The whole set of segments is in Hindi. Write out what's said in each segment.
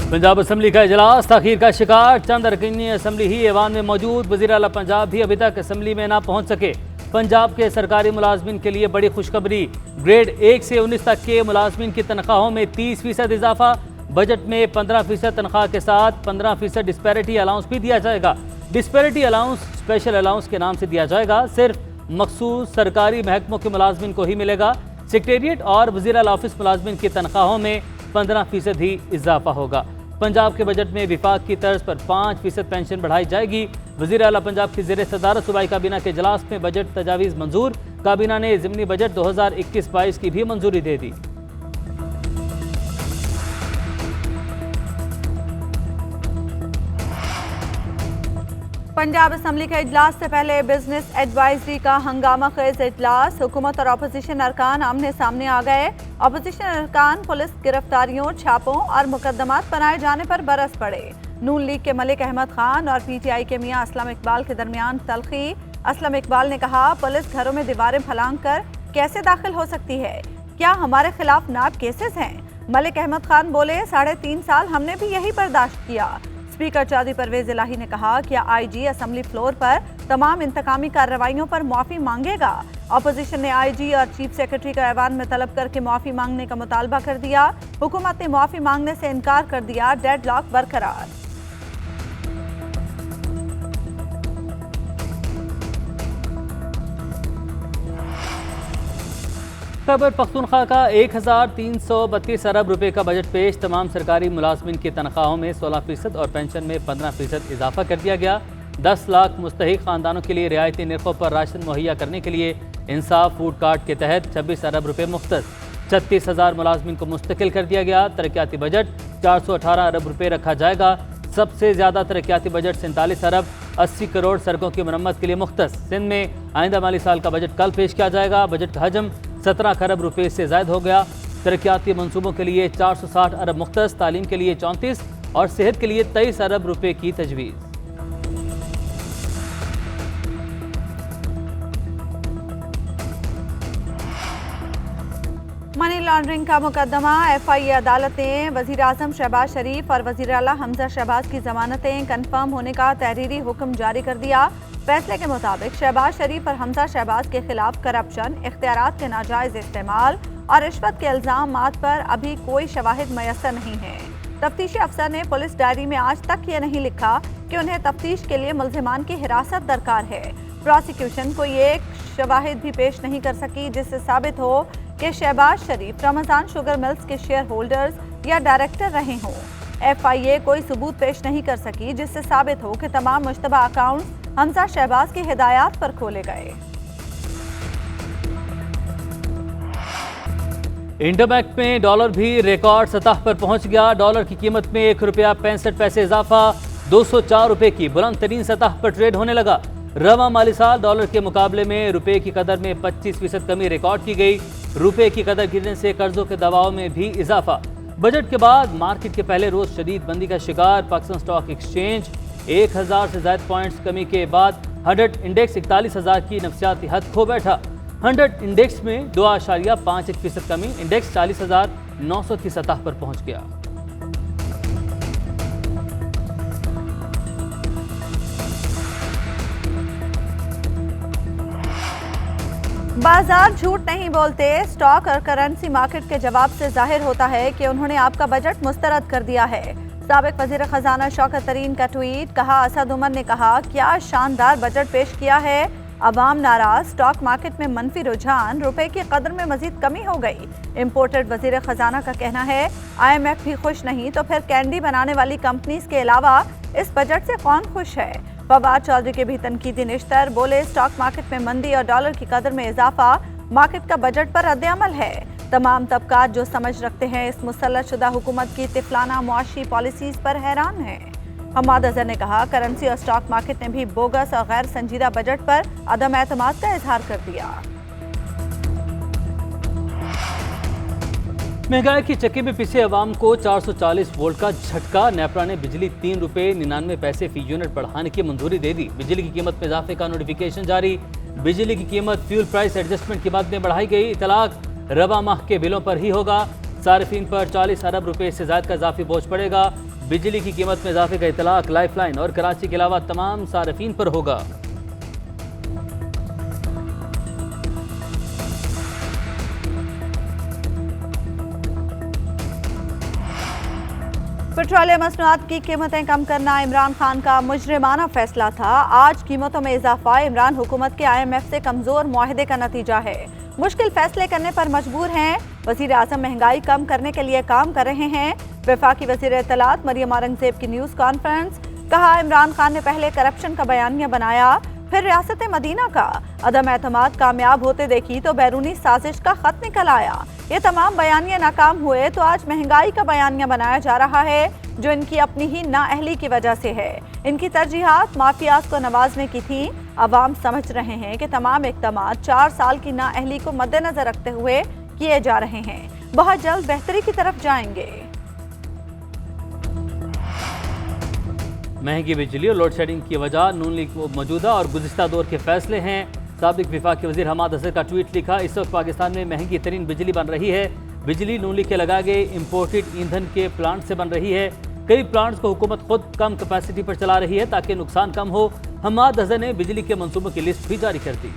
पंजाब असम्बली का इजलास तखीर का शिकार। चंद अरकानी असम्बली ही ऐवान में मौजूद। वज़ीर आला पंजाब भी अभी तक असम्बली में ना पहुंच सके। पंजाब के सरकारी मुलाजमिन के लिए बड़ी खुशखबरी। ग्रेड 1 से 19 तक के मुलाजमिन की तनख्वाहों में 30% इजाफा। बजट में 15% तनख्वाह के साथ 15% डिस्पैरिटी अलाउंस भी दिया जाएगा। डिस्पैरिटी अलाउंस स्पेशल अलाउंस के नाम से दिया जाएगा। सिर्फ मखसूस सरकारी महकमों के मुलाजमिन को ही मिलेगा। सेक्रेटरिएट और वज़ीर आला ऑफिस मुलाजमिन की तनख्वाहों में 15% ही इजाफा होगा। पंजाब के बजट में विफाक की तर्ज पर 5% पेंशन बढ़ाई जाएगी। वज़ीर आला पंजाब की ज़ेर सदारत सूबाई काबीना के इजलास में बजट तजावीज़ मंजूर। काबीना ने ज़िमनी बजट 2021-22 की भी मंजूरी दे दी। पंजाब असम्बली के इजलास से पहले बिजनेस एडवाइजरी का हंगामा खेज इजलास। हुकूमत और अपोजिशन अरकान आमने सामने आ गए। अपोजिशन अरकान पुलिस गिरफ्तारियों, छापों और मुकदमात बनाए जाने पर बरस पड़े। नून लीग के मलिक अहमद खान और PTI के मियां असलम इकबाल के दरमियान तलखी। असलम इकबाल ने कहा, पुलिस घरों में दीवारें फलांग कर कैसे दाखिल हो सकती है? क्या हमारे खिलाफ नाप केसेस हैं? मलिक अहमद खान बोले, 3.5 साल हमने भी यही बर्दाश्त किया। स्पीकर चौधरी परवेज इलाही ने कहा, क्या IG असम्बली फ्लोर पर तमाम इंतकामी कार्रवाइयों पर माफी मांगेगा? अपोजिशन ने IG और चीफ सेक्रेटरी का ऐवान में तलब करके माफी मांगने का मुतालबा कर दिया। हुकूमत ने माफी मांगने से इनकार कर दिया। डेडलॉक बरकरार। खैबर पख्तूनख्वा का 1332 अरब रुपए का बजट पेश। तमाम सरकारी मुलाजमिन की तनख्वाहों में 16% और पेंशन में 15% इजाफा कर दिया गया। 10 लाख मुस्तहिक खानदानों के लिए रियायती निर्खों पर राशन मुहैया करने के लिए इंसाफ फूड कार्ड के तहत 26 अरब रुपए मुख्तस। 36,000 मुलाजमिन को मुस्तकिल कर दिया गया। तरक्याती बजट 418 अरब रुपए रखा जाएगा। सबसे ज्यादा तरक्याती बजट 47 अरब 80 करोड़ सड़कों की मरम्मत के लिए मुख्तस। सिंध में आइंदा माली साल का बजट कल पेश किया जाएगा। बजट का हजम 17 खरब रुपए से जायद हो गया। तरक्याती मंसूबों के लिए 460 अरब मुख्तस, तालीम के लिए 34 और सेहत के लिए 23 अरब रुपए की तजवीज़। मनी लॉन्ड्रिंग का मुकदमा। FIA अदालत ने वज़ीर आज़म शहबाज शरीफ और वज़ीर आला हमजा शहबाज की जमानतें कन्फर्म होने का तहरीरी हुक्म जारी कर दिया। फैसले के मुताबिक शहबाज शरीफ और हमजा शहबाज के खिलाफ करप्शन, इख्तियारात के नाजायज इस्तेमाल और रिश्वत के इल्जामात पर अभी कोई शवाहिद मयसर नहीं है। तफ्तीशी अफसर ने पुलिस डायरी में आज तक ये नहीं लिखा कि उन्हें तफ्तीश के लिए मुल्जिमान की हिरासत दरकार है। प्रोसिक्यूशन कोई एक शवाहिद भी पेश नहीं कर सकी जिससे साबित हो कि शहबाज शरीफ रमजान शुगर मिल्स के शेयर होल्डर्स या डायरेक्टर रहे हों। FIA कोई सबूत पेश नहीं कर सकी जिससे साबित हो कि तमाम मुश्तबा अकाउंट्स हमजा शहबाज की हिदायत पर खोले गए। इंटरबैंक में डॉलर भी रिकॉर्ड सतह पर पहुंच गया। डॉलर की कीमत में 1 रुपया 65 पैसे इजाफा 204 रुपए की बुलंद तरीन सतह पर ट्रेड होने लगा। रवा माली साल डॉलर के मुकाबले में रुपए की कदर में 25% कमी रिकॉर्ड की गई। रुपए की कदर गिरने से कर्जों के दबाव में भी इजाफा। बजट के बाद मार्केट के पहले रोज शदीद मंदी का शिकार। पाकिस्तान स्टॉक एक्सचेंज 1000 से ज्यादा पॉइंट्स कमी के बाद 100 इंडेक्स 41,000 की नफसियाती हद खो बैठा। 100 इंडेक्स में 2.51% कमी, इंडेक्स 40,900 की सतह पर पहुंच गया। बाजार झूठ नहीं बोलते। स्टॉक और करेंसी मार्केट के जवाब से जाहिर होता है कि उन्होंने आपका बजट मुस्तरद कर दिया है। साबिक वजीर खजाना शौकत तरीन का ट्वीट। कहा, असद उमर ने कहा, क्या शानदार बजट पेश किया है। अवाम नाराज, स्टॉक मार्केट में मनफी रुझान, रुपए की कदर में मजीद कमी हो गई। इम्पोर्टेड वजीर खजाना का कहना है, IMF भी खुश नहीं तो फिर कैंडी बनाने वाली कंपनीज के अलावा इस बजट से कौन खुश है। फवाद चौधरी के भी तनकीदी निश्तर। बोले, स्टॉक मार्केट में मंदी और डॉलर की कदर में इजाफा मार्केट का बजट पर रद्द-ए-अमल है। तमाम तबकात जो समझ रखते हैं इस मुसल्लत शुदा हुकूमत की तिफलाना मुआशी पॉलिसीज पर हैरान हैं। हमाद अजहर ने कहा, करेंसी और स्टॉक मार्केट ने भी बोगस और गैर संजीदा बजट पर अदम एतमाद का इजहार कर दिया। महंगाई की चक्की में पिसे अवाम को 440 वोल्ट का झटका। नेपरा ने बिजली 3 रुपये 99 पैसे फी यूनिट बढ़ाने की मंजूरी दे दी। बिजली की कीमत में इजाफे का नोटिफिकेशन जारी। बिजली की कीमत फ्यूल प्राइस एडजस्टमेंट के बाद में बढ़ाई गई। इतलाक रवा माह के बिलों पर ही होगा। सार्फिन पर 40 अरब रुपए से ज्यादा का इजाफी बोझ पड़ेगा। बिजली की कीमत में इजाफे का इतलाक लाइफलाइन और कराची के अलावा तमाम सार्फिन पर होगा। पेट्रोलियम मसनूआत की कीमतें कम करना इमरान खान का मुजरिमाना फैसला था। आज कीमतों में इजाफा इमरान हुकूमत के IMF से कमजोर मुआहदे का नतीजा है। मुश्किल फैसले करने पर मजबूर हैं। वजीर आजम महंगाई कम करने के लिए काम कर रहे हैं। वफाकी वजीर इत्तलात मरियम औरंगजेब की न्यूज़ कॉन्फ्रेंस। कहा, इमरान खान ने पहले करप्शन का बयानिया बनाया, फिर रियासत मदीना का अदम एतमाद कामयाब होते देखी तो बैरूनी साजिश का खत निकल आया। ये तमाम बयानिया नाकाम हुए तो आज महंगाई का बयानिया बनाया जा रहा है, जो इनकी अपनी ही नाअहली की वजह से है। इनकी तरजीहात माफियाज को नवाजने की थी। अवाम समझ रहे हैं कि तमाम इक़दामात 4 साल की नाअहली को मद्देनजर रखते हुए किए जा रहे हैं। बहुत जल्द बेहतरी की तरफ जाएंगे। महंगी बिजली और लोड शेडिंग की वजह नून लीग को मौजूदा और गुज़िश्ता दौर के फैसले हैं। साबिक विफाकी वज़ीर हमाद अज़हर का ट्वीट लिखा, इस वक्त पाकिस्तान में महंगी तरीन बिजली बन रही है। बिजली नून लीग के लगाए गए इम्पोर्टेड ईंधन के प्लांट से बन रही है। कई प्लांट्स को हुकूमत खुद कम कैपेसिटी पर चला रही है ताकि नुकसान कम हो। हमाद अज़हर ने बिजली के मंसूबों की लिस्ट भी जारी कर दी।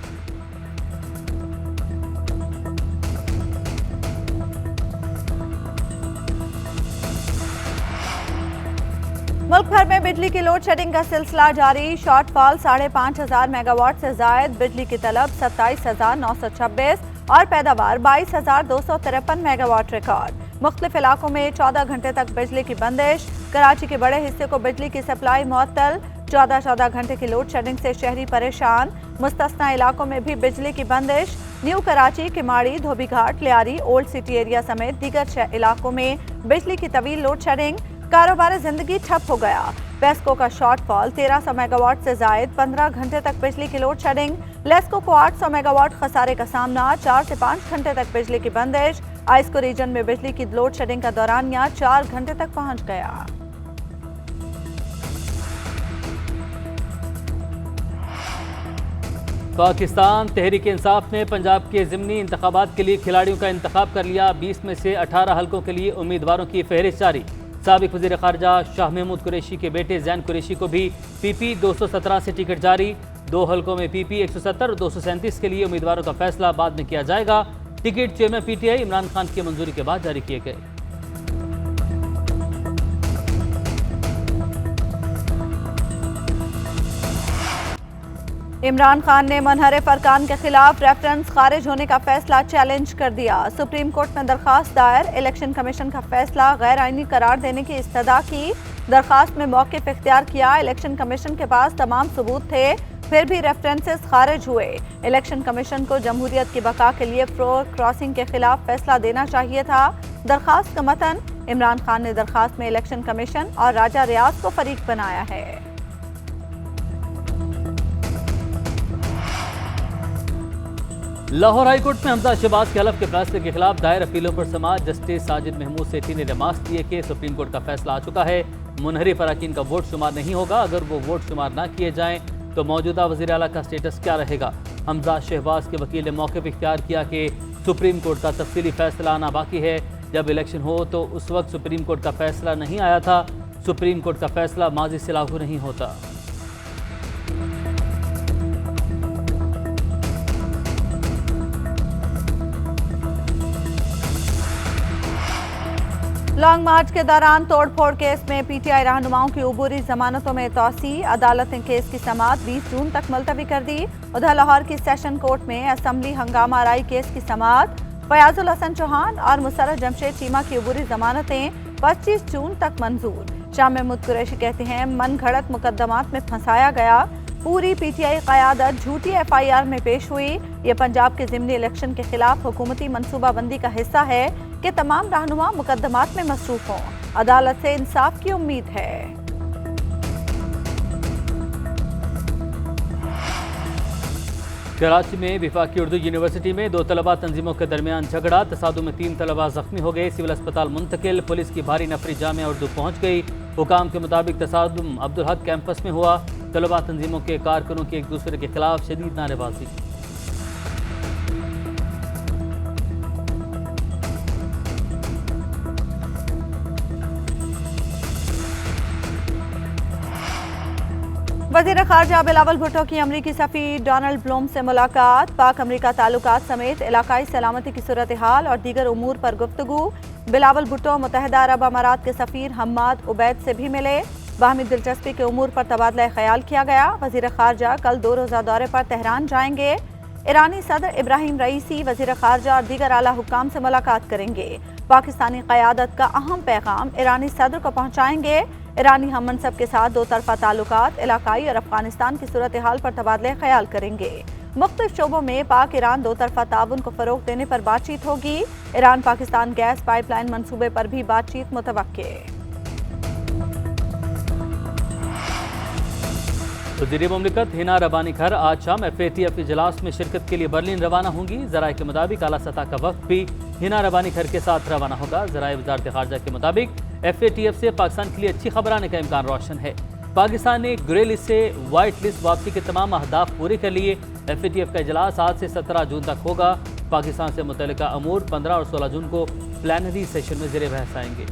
मुल्क भर में बिजली की लोड शेडिंग का सिलसिला जारी। शॉर्टफॉल 5,500 मेगावाट से जायद, बिजली की तलब 27,926 और पैदावार 22,253 मेगावाट रिकॉर्ड। मुख्तलिफ इलाकों में 14 घंटे तक बिजली की बंदिश। कराची के बड़े हिस्से को बिजली की सप्लाई मुअत्तल। 14 घंटे की लोड शेडिंग से शहरी परेशान। मुस्तस्ना इलाकों में भी बिजली की बंदिश। न्यू कराची, किमाड़ी, धोबी घाट, लियारी, ओल्ड सिटी एरिया समेत दीगर इलाकों में बिजली की तवील लोड शेडिंग। कारोबार जिंदगी ठप हो गया। पेस्को का शॉर्टफॉल 1300 मेगावाट से जायद, 15 घंटे तक बिजली की लोड शेडिंग। लेस्को को 800 मेगावाट खसारे का सामना, 4 से 5 घंटे तक बिजली की बंदिश। आइस्को रीजन में बिजली की लोड शेडिंग का दौरानिया 4 घंटे तक पहुंच गया। पाकिस्तान तहरीक इंसाफ ने पंजाब के ज़िमनी इंतखाबात के लिए खिलाड़ियों का इंतखाब कर लिया। 20 में से 18 हलकों के लिए उम्मीदवारों की फहरिस्त जारी। साबिक वज़ीर ख़ारजा शाह महमूद कुरैशी के बेटे ज़ैन कुरैशी को भी PP 217 से टिकट जारी। 2 हलकों में PP 170 और 237 के लिए उम्मीदवारों का फैसला बाद में किया जाएगा। Ticket chairman PTI Imran Khan की मंजूरी के बाद जारी किए गए। इमरान खान ने मुनहरिफ अरकान के खिलाफ रेफरेंस खारिज होने का फैसला चैलेंज कर दिया। सुप्रीम कोर्ट में दरखास्त दायर। इलेक्शन कमीशन का फैसला गैर आईनी करार देने की इस्तदा की। दरखास्त में मौक़िफ़ इख्तियार किया। इलेक्शन कमीशन के पास तमाम सबूत थे, फिर भी रेफरेंसेस खारिज हुए। इलेक्शन कमीशन को जमहूरियत की बका के लिए फ्लोर क्रॉसिंग के खिलाफ फैसला देना चाहिए था। दरखास्त का मतन, इमरान खान ने दरखास्त में इलेक्शन कमीशन और राजा रियाज को फरीक बनाया है। लाहौर हाई कोर्ट में हमजा शहबाज के हलफ के फैसले के खिलाफ दायर अपीलों पर समाअत। जस्टिस साजिद महमूद सेठी ने रिमार्क्स दिए कि सुप्रीम कोर्ट का फैसला आ चुका है, मुनहरिफ अरकान का वोट शुमार नहीं होगा। अगर वो वोट शुमार ना किए जाएं तो मौजूदा वज़ीर आला का स्टेटस क्या रहेगा। हमजा शहबाज के वकील ने मौक़िफ़ इख्तियार किया कि सुप्रीम कोर्ट का तफसीली फैसला आना बाकी है। जब इलेक्शन हो तो उस वक्त सुप्रीम कोर्ट का फैसला नहीं आया था। सुप्रीम कोर्ट का फैसला माजी से लागू नहीं होता। लॉन्ग मार्च के दौरान तोड़फोड़ केस में PTI रहनुमाओं की उबूरी जमानतों में तौसी। अदालत ने केस की समाअत 20 जून तक मुलतवी कर दी। उधर लाहौर की सेशन कोर्ट में असम्बली हंगामा आराई केस की समाअत। फयाजुल हसन चौहान और मुसर्रत जमशेद चीमा की उबूरी जमानतें 25 जून तक मंजूर। शाह महमूद कुरैशी कहते हैं, मन घड़त मुकदमात में फंसाया गया। पूरी PTI क़यादत झूठी FIR में पेश हुई। ये पंजाब के ज़िमनी इलेक्शन के खिलाफ हुकूमती मनसूबाबंदी का हिस्सा है कि तमाम रहनुमा मुकदमात में मसरूफ हों। अदालत से इंसाफ की उम्मीद है। कराची में विफाकी उर्दू यूनिवर्सिटी में 2 तलबा तंजीमों के दरमियान झगड़ा। तसादुम में 3 तलबा जख्मी हो गए। सिविल अस्पताल मुंतकिल। पुलिस की भारी नफरी जामिया उर्दू पहुंच गई। हुकाम के मुताबिक तसादुम अब्दुल हक कैंपस में हुआ। तलबा तंजीमों के कारकुनों की एक दूसरे के खिलाफ शदीद नारेबाजी। वजीर खारजा बिलावल भुट्टो की अमरीकी सफ़ीर डोनाल्ड ब्लूम से मुलाकात, पाक अमरीका ताल्लुकात समेत इलाकाई सलामती की सूरत हाल और दीगर उमूर पर गुफ्तगू। बिलावल भुट्टो मुत्तहिदा अरब अमारात के सफ़ीर हम्माद उबैद से भी मिले, बाहमी दिलचस्पी के उमूर पर तबादला ख्याल किया गया। वजीर खारजा कल 2 रोज़ा दौरे पर तेहरान जाएंगे। ईरानी सदर इब्राहिम रईसी वजीर खारजा और दीगर आला हुक्काम से मुलाकात करेंगे। पाकिस्तानी क़यादत का अहम पैगाम ईरानी सदर को पहुँचाएंगे। ईरानी हम मनसब के साथ दो तरफा ताल्लुकात, इलाकाई और अफगानिस्तान की सूरत हाल पर तबादला ख्याल करेंगे। मुख्तलिफ शोबों में पाक ईरान दो तरफा ताउन को फ़रोग़ देने पर बातचीत होगी। ईरान पाकिस्तान गैस पाइपलाइन मनसूबे पर भी बातचीत मुतवक्के। वज़ीर मुमलिकत हिना रबानी खर आज शाम FATF इजलास में शिरकत के लिए बर्लिन रवाना होंगी। ज़राए के मुताबिक आला सतह का वफ़द भी हिना रबानी खर के साथ रवाना होगा। ज़राए वज़ारत खारजा के मुताबिक FATF से पाकिस्तान के लिए अच्छी खबर आने का इम्कान रोशन है। पाकिस्तान ने ग्रे लिस्ट से वाइट लिस्ट वापसी के तमाम अहदाफ पूरे कर लिए। FATF का इजलास आज से 17 जून तक होगा। पाकिस्तान से मुतल्लिका अमूर 15 और 16 जून को प्लानरी सेशन में ज़ेर बहस आएंगे।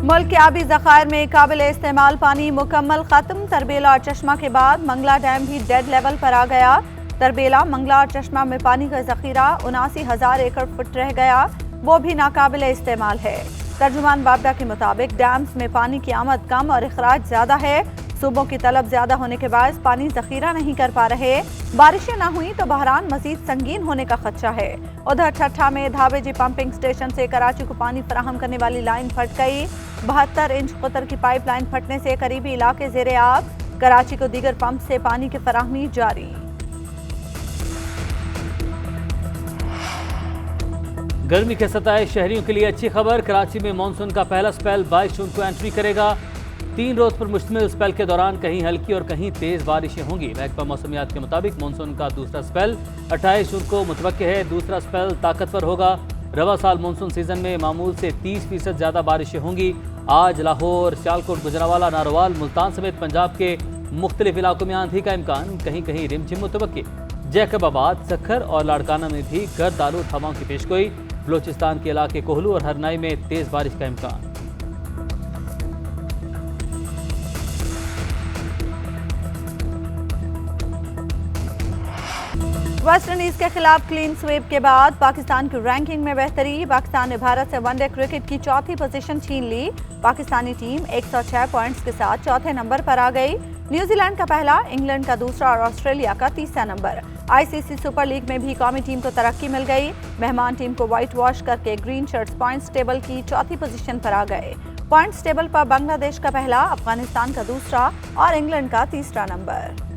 मुल्क के आबी ज़खायर में काबिल इस्तेमाल पानी मुकम्मल ख़त्म। तरबेला और चश्मा के बाद मंगला डैम भी डेड लेवल पर आ गया। तरबेला, मंगला और चश्मा में पानी का ज़ख़ीरा 79,000 एकड़ फुट रह गया, वो भी नाकाबिल इस्तेमाल है। तर्जुमान बाबडा के मुताबिक डैम्स में पानी की आमद कम और अखराज ज़्यादा है। सूबों की तलब ज़्यादा होने के बायस पानी ज़ख़ीरा नहीं कर पा रहे। बारिशें ना हुई तो बहरान मज़ीद संगीन होने का खदशा है। उधर ठट्ठा में धावेजी पंपिंग स्टेशन से कराची को पानी फराहम करने वाली लाइन फट गई। 72 इंच कुतर की पाइप लाइन फटने से करीबी इलाके ज़ेरे आब। कराची को दीगर पंप से पानी की फराहमी जारी। गर्मी के सताए शहरियों के लिए अच्छी खबर। कराची में मानसून का पहला स्पेल 22 जून को एंट्री करेगा। 3 रोज पर मुश्तमिल स्पेल के दौरान कहीं हल्की और कहीं तेज बारिशें होंगी। महकमा मौसमियात के मुताबिक मानसून का दूसरा स्पेल 28 जून को मुतवक्के है। दूसरा स्पेल ताकतवर होगा। रवा साल मानसून सीजन में मामूल से 30% ज़्यादा बारिशें होंगी। आज लाहौर, सियालकोट, गुजरावाला, नारोवाल, मुल्तान समेत पंजाब के मुख्तलिफ इलाकों में आंधी का इम्कान, कहीं कहीं रिमझिम मुतवक्के। जैकबाबाद, सखर और लाड़काना में भी गर्द आलूद हवाओं की पेशगोई। बलोचिस्तान के इलाके कोहलू और हरनाई में तेज़ बारिश का इम्कान। वेस्ट इंडीज के खिलाफ क्लीन स्वीप के बाद पाकिस्तान की रैंकिंग में बेहतरी। पाकिस्तान ने भारत से वनडे क्रिकेट की चौथी पोजीशन छीन ली। पाकिस्तानी टीम 106 पॉइंट्स के साथ चौथे नंबर पर आ गई। न्यूजीलैंड का पहला, इंग्लैंड का दूसरा और ऑस्ट्रेलिया का तीसरा नंबर। ICC सुपर लीग में भी कौमी टीम को तरक्की मिल गई। मेहमान टीम को व्हाइट वॉश करके ग्रीन शर्ट्स पॉइंट्स टेबल की चौथी पोजीशन पर आ गए। पॉइंट्स टेबल पर बांग्लादेश का पहला, अफगानिस्तान का दूसरा और इंग्लैंड का तीसरा नंबर।